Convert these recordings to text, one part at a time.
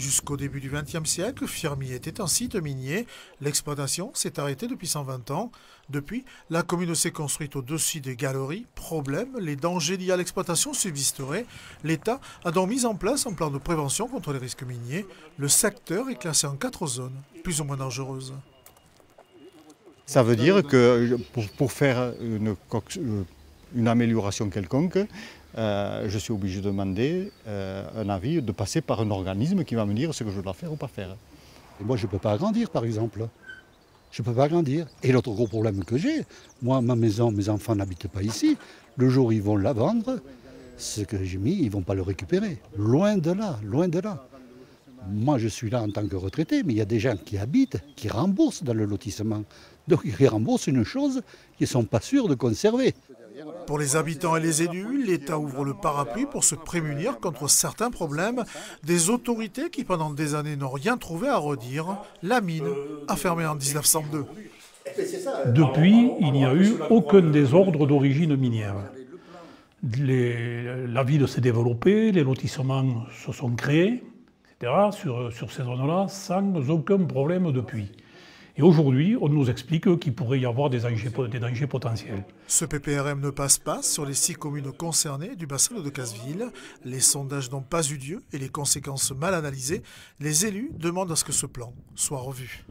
Jusqu'au début du XXe siècle, Firmi était un site minier. L'exploitation s'est arrêtée depuis 120 ans. Depuis, la commune s'est construite au-dessus des galeries. Problème, les dangers liés à l'exploitation subsisteraient. L'État a donc mis en place un plan de prévention contre les risques miniers. Le secteur est classé en 4 zones, plus ou moins dangereuses. Ça veut dire que pour faire une amélioration quelconque, je suis obligé de demander un avis, de passer par un organisme qui va me dire ce que je dois faire ou pas faire. Et moi, je ne peux pas agrandir, par exemple. Je ne peux pas agrandir. Et l'autre gros problème que j'ai, moi, ma maison, mes enfants n'habitent pas ici. Le jour où ils vont la vendre, ce que j'ai mis, ils ne vont pas le récupérer. Loin de là, loin de là. Moi, je suis là en tant que retraité, mais il y a des gens qui habitent, qui remboursent dans le lotissement. Donc, ils remboursent une chose qu'ils ne sont pas sûrs de conserver. Pour les habitants et les élus, l'État ouvre le parapluie pour se prémunir contre certains problèmes. Des autorités qui, pendant des années, n'ont rien trouvé à redire. La mine a fermé en 1902. Depuis, il n'y a eu aucun désordre d'origine minière. La ville s'est développée, les lotissements se sont créés, etc., sur ces zones-là, sans aucun problème depuis. Et aujourd'hui, on nous explique qu'il pourrait y avoir des dangers potentiels. Ce PPRM ne passe pas sur les 6 communes concernées du bassin de Decazeville. Les sondages n'ont pas eu lieu et les conséquences mal analysées. Les élus demandent à ce que ce plan soit revu.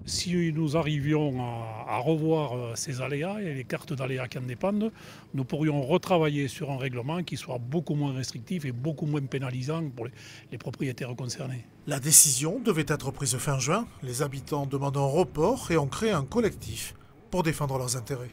Si nous arrivions à revoir ces aléas et les cartes d'aléas qui en dépendent, nous pourrions retravailler sur un règlement qui soit beaucoup moins restrictif et beaucoup moins pénalisant pour les propriétaires concernés. La décision devait être prise fin juin. Les habitants demandent un report et ont créé un collectif pour défendre leurs intérêts.